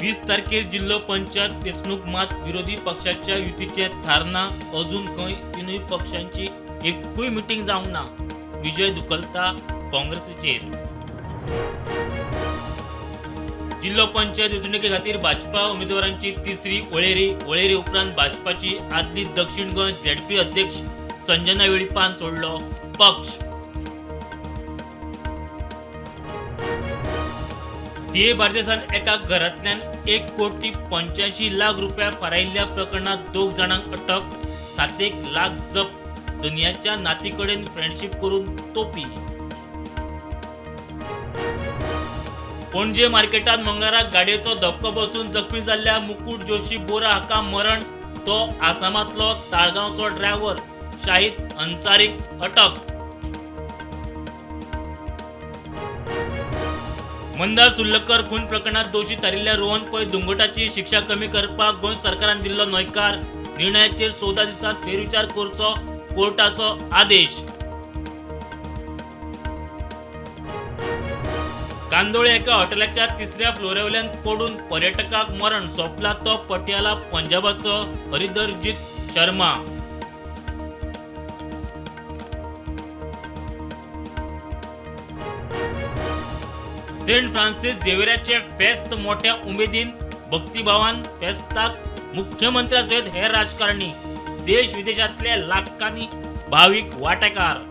20 तारखेर जिल्हा पंचायत वेंचणूक मात विरोधी पक्षाच्या युतीचे थारना अजून खंय तिनूय पक्षांची एकूय मिटींग जावंक ना। विजय दुखलता काँग्रेसीचेर। जिल्हा पंचायत वेंचणुके खातीर भाजपा उमेदवारांची तिसरी वळेरी उपरांत भाजपाची आदली दक्षिण गोंय झेडपी अध्यक्ष संजना वेळीपान सोडलो पक्ष। तिये बार्देसान एका घरांतल्यान 1,85,00,000 रुपया फारायल्ल्या प्रकरणात 2 जाणांक अटक, 7 लाख जप्त, दुनियाच्या नातीकडेन फ्रेंडशिप करून तोपी। पणजे मार्केटात मंगळारा गाडयेचो धक्को बसून जखमी जाल्ल्या मुकुट जोशी बोरा हाका मरण, तो आसामांतलो ताळगांवचो ड्रायव्हर शाहीद अन्सारीक अटक। मंदार सुर्लकर खून प्रकरणात दोशी थारिल्ल्या रोहन पै दुंगटाची शिक्षा कमी करपाक गोंय सरकारान दिल्लो न्हयकार, निर्णयाचेर 14 दिसांत फेरविचार करचो कोर्टाचो आदेश। कांदोळे एका हॉटेलाच्या 3ऱ्या फ्लोरावेल्यान पडून पर्यटकाक मरण, सोंपला तो पटियाला पंजाबाचो हरिंदरजीत शर्मा। सेंट फ्रांसिस झेवियराचे फेस्त मोठ्या उमेदीन भक्तिभावान फेस्ताक मुख्यमंत्र्यासयत हेर राजकारणी, देश विदेशातले लाखांनी भाविक वांटेकार।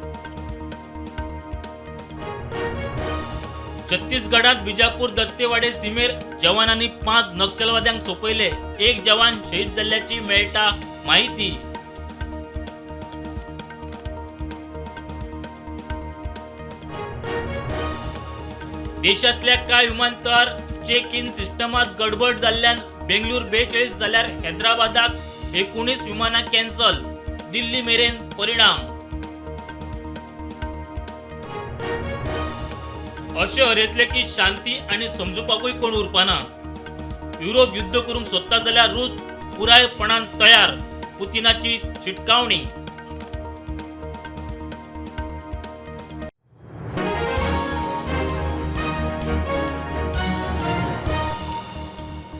छत्तीसगडात बिजापूर दत्तेवाडे सीमेर जवानांनी 5 नक्षलवाद्यांक सोपयले, 1 जवान शहीद जाल्ल्याची मेळटा माहिती। देशातल्या कांय विमानतळार चेक इन सिस्टमात गडबड जाल्ल्यान बेंगळूर 42 जाल्यार हैदराबादाक 19 विमानां कॅन्सल, दिल्ली मेरेन परिणाम। अशें हरयतले की शांती आनी समजुपाकूय कोण उरपाना। युरोप युद्ध करूंक सोदता जाल्यार रूस पुरायपणान तयार, पुतिनाची शिटकावणी।